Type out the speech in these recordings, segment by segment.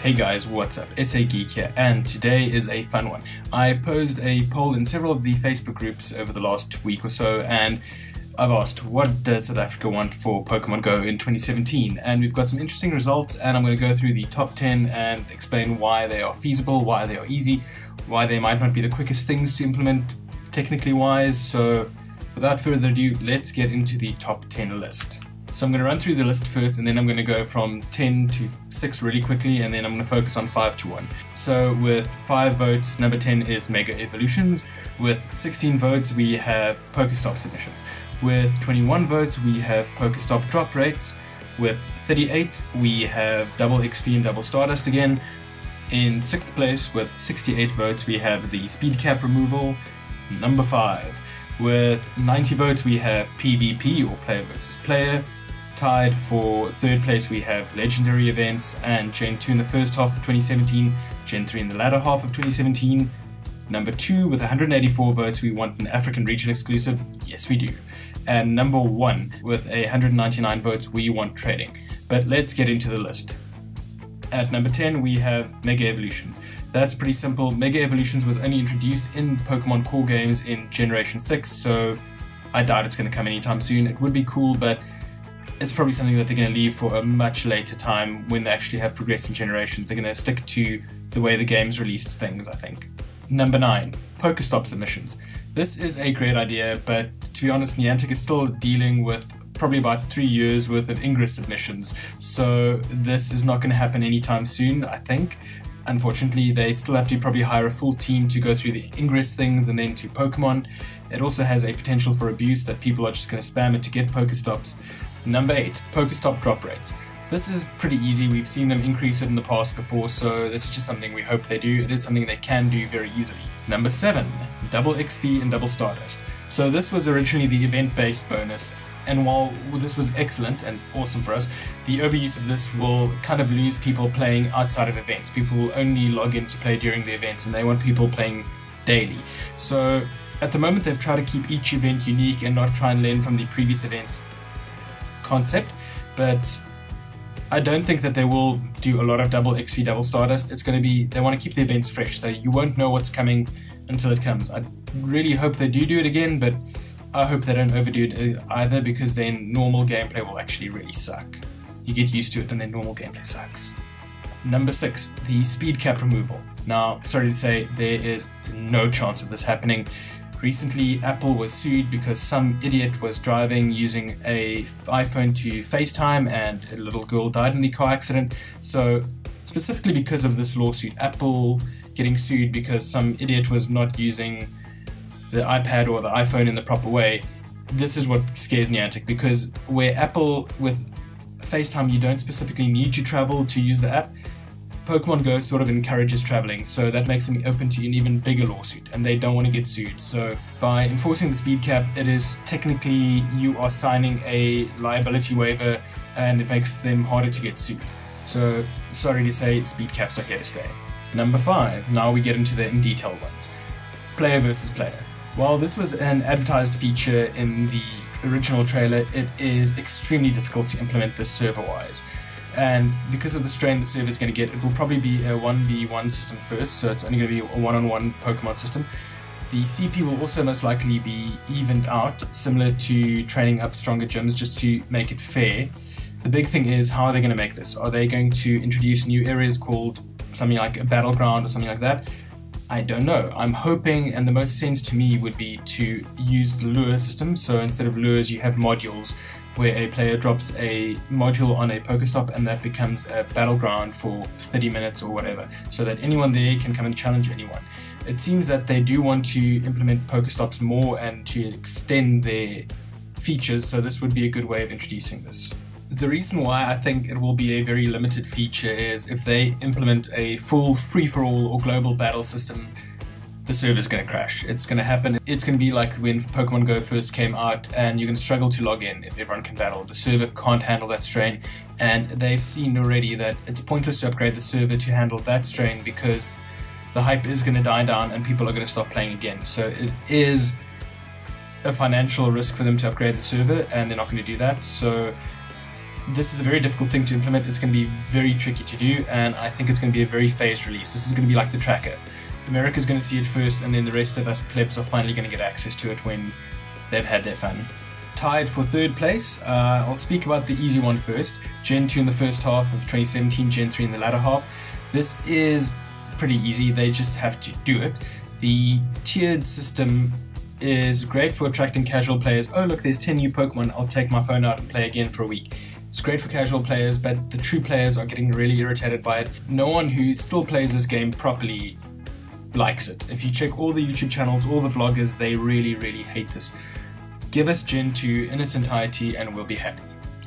Hey guys, what's up? SAgeek here, and today is a fun one. I posed a poll in several of the Facebook groups over the last week or so, and I've asked, what does South Africa want for Pokemon GO in 2017? And we've got some interesting results, and I'm going to go through the top 10 and explain why they are feasible, why they are easy, why they might not be the quickest things to implement technically wise. So without further ado, let's get into the top 10 list. So I'm going to run through the list first, and then I'm going to go from 10 to 6 really quickly, and then I'm going to focus on 5 to 1. So with 5 votes, number 10 is Mega Evolutions. With 16 votes, we have Pokestop submissions. With 21 votes, we have Pokestop drop rates. With 38, we have Double XP and Double Stardust again. In 6th place, with 68 votes, we have the speed cap removal. Number 5. With 90 votes, we have PvP, or player versus player. Tied for 3rd place, we have Legendary Events and Gen 2 in the first half of 2017, Gen 3 in the latter half of 2017. Number 2, with 184 votes, we want an African region exclusive. Yes, we do. And number 1, with 199 votes, we want trading. But let's get into the list. At number 10, we have Mega Evolutions. That's pretty simple. Mega Evolutions was only introduced in Pokemon core games in Generation 6, so I doubt it's going to come anytime soon. It would be cool, but it's probably something that they're going to leave for a much later time when they actually have progressing generations. They're going to stick to the way the games released things, I think. Number 9, Pokestop submissions. This is a great idea, but to be honest, Niantic is still dealing with probably about 3 years worth of Ingress submissions, so this is not going to happen anytime soon, I think. Unfortunately, they still have to probably hire a full team to go through the Ingress things and then to Pokemon. It also has a potential for abuse that people are just going to spam it to get Pokestops. Number 8, Pokestop drop rates. This is pretty easy. We've seen them increase it in the past before, so this is just something we hope they do. It is something they can do very easily. Number 7, Double XP and Double Stardust. So this was originally the event-based bonus, and while this was excellent and awesome for us, the overuse of this will kind of lose people playing outside of events. People will only log in to play during the events, and they want people playing daily. So at the moment, they've tried to keep each event unique and not try and learn from the previous events concept, but I don't think that they will do a lot of Double XP, Double Stardust. It's going to be, they want to keep the events fresh, so you won't know what's coming until it comes. I really hope they do it again, but I hope they don't overdo it either, because then normal gameplay will actually really suck. You get used to it and then normal gameplay sucks. Number 6, the speed cap removal. Now, sorry to say, there is no chance of this happening. Recently, Apple was sued because some idiot was driving using a iPhone to FaceTime and a little girl died in the car accident. So, specifically because of this lawsuit, Apple getting sued because some idiot was not using the iPad or the iPhone in the proper way, this is what scares Niantic, because where Apple with FaceTime you don't specifically need to travel to use the app, Pokemon GO sort of encourages traveling, so that makes them open to an even bigger lawsuit, and they don't want to get sued. So by enforcing the speed cap, it is technically you are signing a liability waiver, and it makes them harder to get sued. So sorry to say, speed caps are here to stay. Number 5, now we get into the in detail ones. Player versus player. While this was an advertised feature in the original trailer, it is extremely difficult to implement this server-wise. And because of the strain the server is going to get, it will probably be a 1v1 system first, so it's only going to be a one-on-one Pokemon system. The CP will also most likely be evened out, similar to training up stronger gyms, just to make it fair. The big thing is, how are they going to make this? Are they going to introduce new areas called something like a battleground or something like that? I don't know. I'm hoping, and the most sense to me would be to use the lure system. So instead of lures, you have modules where a player drops a module on a Pokestop, and that becomes a battleground for 30 minutes or whatever, so that anyone there can come and challenge anyone. It seems that they do want to implement Pokestops more and to extend their features, so this would be a good way of introducing this. The reason why I think it will be a very limited feature is if they implement a full free-for-all or global battle system, the server's going to crash. It's going to happen. It's going to be like when Pokemon GO first came out, and you're going to struggle to log in if everyone can battle. The server can't handle that strain, and they've seen already that it's pointless to upgrade the server to handle that strain, because the hype is going to die down and people are going to stop playing again. So it is a financial risk for them to upgrade the server, and they're not going to do that. So This is a very difficult thing to implement. It's going to be very tricky to do, and I think it's going to be a very phased release. This is going to be like the tracker. America's going to see it first, and then the rest of us plebs are finally going to get access to it when they've had their fun. Tied for third place, I'll speak about the easy one first. Gen 2 in the first half of 2017, Gen 3 in the latter half. This is pretty easy, they just have to do it. The tiered system is great for attracting casual players. Oh look, there's 10 new Pokemon, I'll take my phone out and play again for a week. It's great for casual players, but the true players are getting really irritated by it. No one who still plays this game properly likes it. If you check all the YouTube channels, all the vloggers, they really hate this. Give us Gen 2 in its entirety and we'll be happy.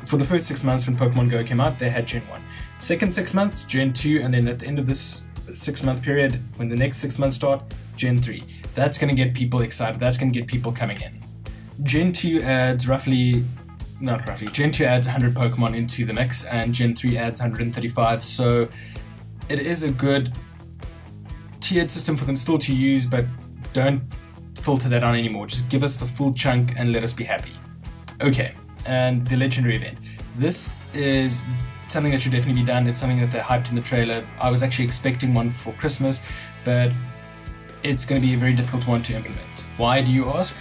For the first 6 months when Pokemon GO came out, they had Gen 1. Second 6 months, Gen 2, and then at the end of this 6-month period, when the next 6 months start, Gen 3. That's going to get people excited, that's going to get people coming in. Gen 2 adds Gen 2 adds 100 Pokemon into the mix, and Gen 3 adds 135, so it is a good tiered system for them still to use, but don't filter that on anymore. Just give us the full chunk and let us be happy. Okay, and the legendary event. This is something that should definitely be done. It's something that they hyped in the trailer. I was actually expecting one for Christmas, but it's going to be a very difficult one to implement. Why, do you ask?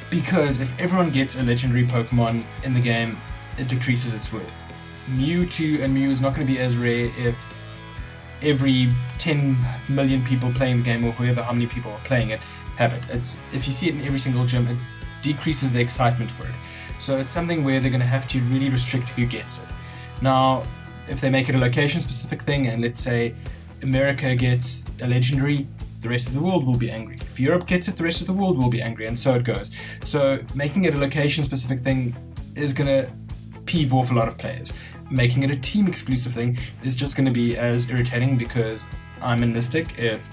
Because if everyone gets a legendary Pokemon in the game, it decreases its worth. Mewtwo and Mew is not going to be as rare if every 10 million people playing the game, or how many people are playing it, have it. If you see it in every single gym, it decreases the excitement for it. So it's something where they're going to have to really restrict who gets it. Now, if they make it a location-specific thing, and let's say America gets a legendary, the rest of the world will be angry. If Europe gets it, the rest of the world will be angry, and so it goes. So making it a location-specific thing is going to peeve off a lot of players. Making it a team-exclusive thing is just going to be as irritating, because I'm in Mystic. If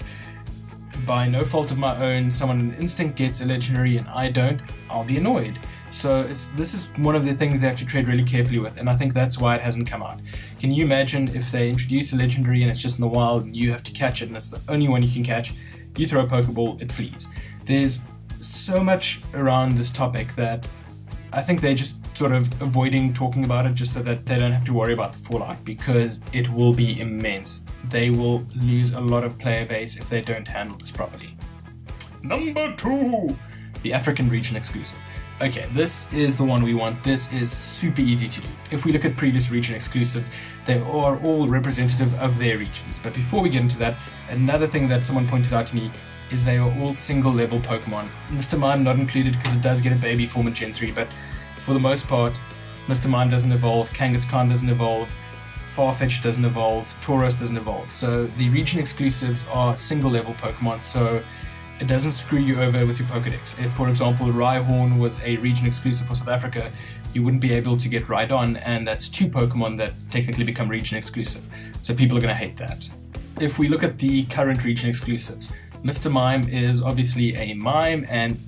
by no fault of my own someone in Instinct gets a legendary and I don't, I'll be annoyed. So this is one of the things they have to tread really carefully with, and I think that's why it hasn't come out. Can you imagine if they introduce a legendary and it's just in the wild and you have to catch it and it's the only one you can catch, you throw a Pokeball, it flees. There's so much around this topic that I think they're just sort of avoiding talking about it just so that they don't have to worry about the fallout, because it will be immense. They will lose a lot of player base if they don't handle this properly. Number 2, the African region exclusive. Okay, this is the one we want. This is super easy to do. If we look at previous region exclusives, they are all representative of their regions. But before we get into that, another thing that someone pointed out to me is they are all single level Pokemon. Mr. Mime not included because it does get a baby form in Gen 3, but for the most part, Mr. Mime doesn't evolve, Kangaskhan doesn't evolve, Farfetch'd doesn't evolve, Tauros doesn't evolve. So the region exclusives are single level Pokemon, so it doesn't screw you over with your Pokedex. If, for example, Rhyhorn was a region exclusive for South Africa, you wouldn't be able to get Rhydon, and that's 2 Pokemon that technically become region exclusive. So people are going to hate that. If we look at the current region exclusives, Mr. Mime is obviously a mime, and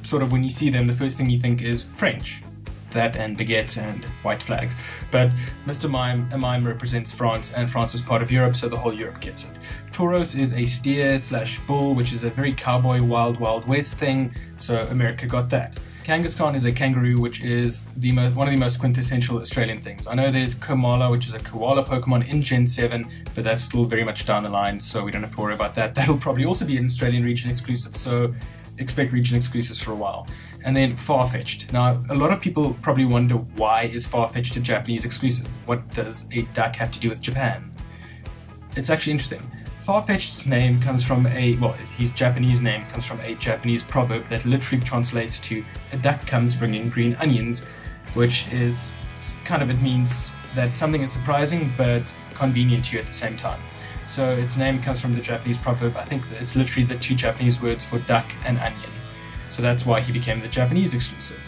sort of when you see them, the first thing you think is French. That and baguettes and white flags. But Mr. Mime, a mime represents France, and France is part of Europe, so the whole Europe gets it. Tauros is a steer/bull, which is a very cowboy wild west thing, so America got that. Kangaskhan is a kangaroo, which is one of the most quintessential Australian things. I know there's Komala, which is a koala Pokemon in Gen 7, but that's still very much down the line, so we don't have to worry about that. That'll probably also be an Australian region exclusive, so expect region exclusives for a while. And then Farfetch'd. Now, a lot of people probably wonder, why is Farfetch'd a Japanese exclusive? What does a duck have to do with Japan? It's actually interesting. Farfetch'd's name comes from his Japanese name comes from a Japanese proverb that literally translates to "a duck comes bringing green onions," which is it means that something is surprising but convenient to you at the same time. So its name comes from the Japanese proverb. I think it's literally the 2 Japanese words for duck and onion. So that's why he became the Japanese exclusive.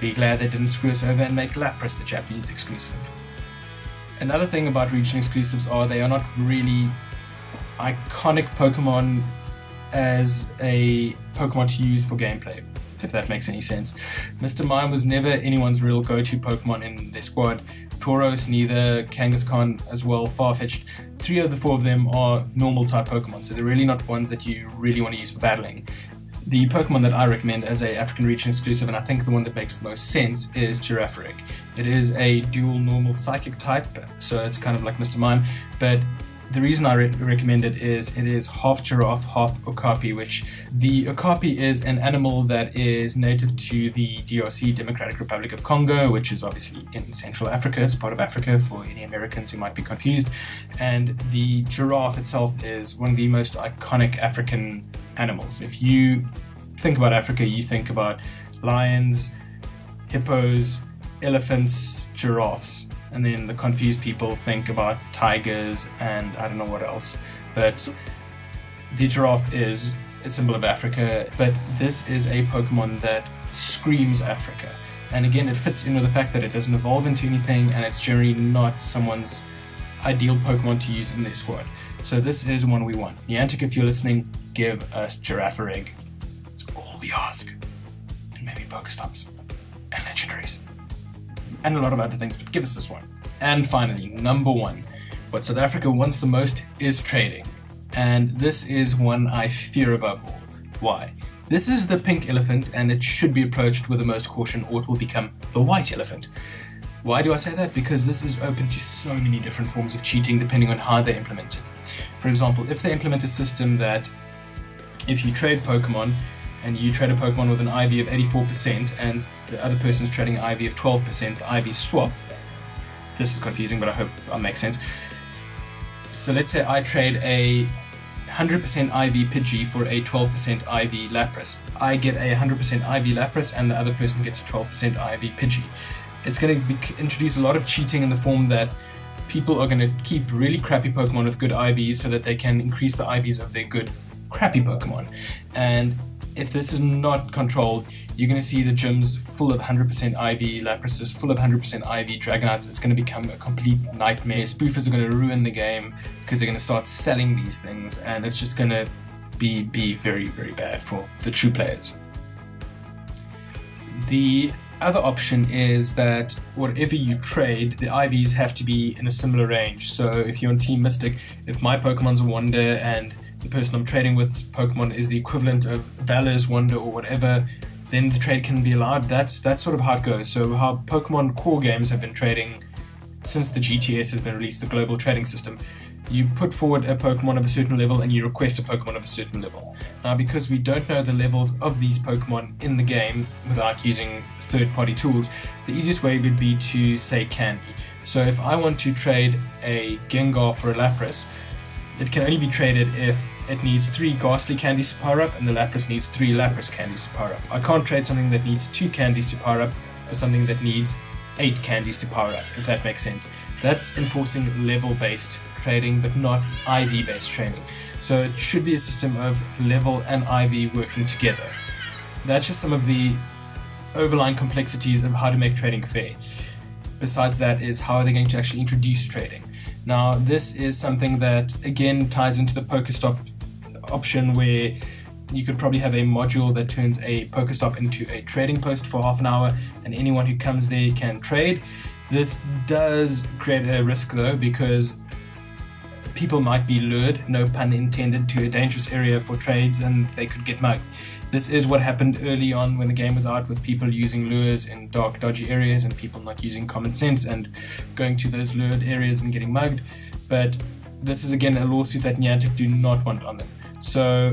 Be glad they didn't screw us over and make Lapras the Japanese exclusive. Another thing about region exclusives are they are not really iconic Pokemon as a Pokemon to use for gameplay, if that makes any sense. Mr. Mime was never anyone's real go-to Pokemon in their squad. Tauros neither, Kangaskhan as well, Farfetch'd. 3 of the 4 of them are normal type Pokemon, so they're really not ones that you really want to use for battling. The Pokemon that I recommend as a African region exclusive, and I think the one that makes the most sense, is Girafarig. It is a dual normal psychic type, so it's kind of like Mr. Mime, but the reason I recommend it is half giraffe, half okapi, which the okapi is an animal that is native to the DRC, Democratic Republic of Congo, which is obviously in Central Africa. It's part of Africa for any Americans who might be confused. And the giraffe itself is one of the most iconic African animals. If you think about Africa, you think about lions, hippos, elephants, giraffes. And then the confused people think about tigers and I don't know what else. But the giraffe is a symbol of Africa, but this is a Pokemon that screams Africa. And again, it fits in with the fact that it doesn't evolve into anything, and it's generally not someone's ideal Pokemon to use in their squad. So this is one we want. Niantic, if you're listening, give us Giraffe Egg. It's all we ask. And maybe Pokestops. And legendaries. And a lot of other things, but give us this one. And finally, number one, what South Africa wants the most is trading. And this is one I fear above all. Why? This is the pink elephant, and it should be approached with the most caution, or it will become the white elephant. Why do I say that? Because this is open to so many different forms of cheating depending on how they implement it. For example, if they implement a system that if you trade Pokemon, and you trade a Pokemon with an IV of 84% and the other person's trading an IV of 12%, the IV swap. This is confusing, but I hope I make sense. So let's say I trade a 100% IV Pidgey for a 12% IV Lapras. I get a 100% IV Lapras and the other person gets a 12% IV Pidgey. It's going to introduce a lot of cheating in the form that people are going to keep really crappy Pokemon with good IVs so that they can increase the IVs of their good crappy Pokemon. And if this is not controlled, you're going to see the gyms full of 100% IV Laprases, full of 100% IV Dragonites. It's going to become a complete nightmare. Spoofers are going to ruin the game because they're going to start selling these things, and it's just going to be very, very bad for the true players. The other option is that whatever you trade, the IVs have to be in a similar range. So if you're on Team Mystic, if my Pokemon's a Wonder and the person I'm trading with's Pokemon is the equivalent of Valor's Wonder or whatever, then the trade can be allowed. That's sort of how it goes. So how Pokemon core games have been trading since the GTS has been released, the global trading system. You put forward a Pokemon of a certain level and you request a Pokemon of a certain level. Now, because we don't know the levels of these Pokemon in the game without using third-party tools, the easiest way would be to say candy. So if I want to trade a Gengar for a Lapras, it can only be traded if it needs 3 Ghastly candies to power up and the Lapras needs 3 Lapras candies to power up. I can't trade something that needs 2 candies to power up for something that needs 8 candies to power up, if that makes sense. That's enforcing level-based trading, but not IV-based trading. So it should be a system of level and IV working together. That's just some of the overlying complexities of how to make trading fair. Besides that is how are they going to actually introduce trading. Now, this is something that, again, ties into the Pokestop option where you could probably have a module that turns a Pokestop into a trading post for half an hour, and anyone who comes there can trade. This does create a risk, though, because people might be lured, no pun intended, to a dangerous area for trades, and they could get mugged. This is what happened early on when the game was out, with people using lures in dark, dodgy areas and people not using common sense and going to those lured areas and getting mugged. But this is, again, a lawsuit that Niantic do not want on them. So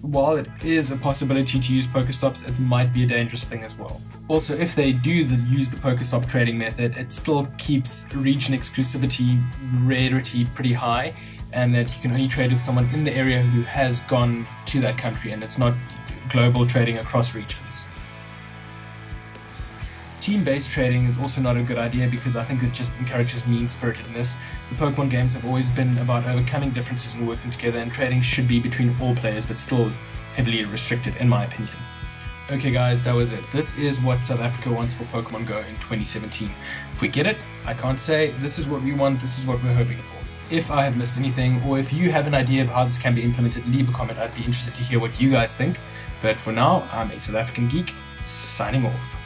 while it is a possibility to use Pokestops, it might be a dangerous thing as well. Also, if they do use the Pokestop trading method, it still keeps region exclusivity rarity pretty high, and that you can only trade with someone in the area who has gone to that country, and it's not global trading across regions. Team-based trading is also not a good idea because I think it just encourages mean-spiritedness. The Pokemon games have always been about overcoming differences and working together, and trading should be between all players, but still heavily restricted in my opinion. Okay guys, that was it. This is what South Africa wants for Pokemon GO in 2017. If we get it, I can't say this is what we want, this is what we're hoping for. If I have missed anything, or if you have an idea of how this can be implemented, leave a comment. I'd be interested to hear what you guys think. But for now, I'm a South African Geek, signing off.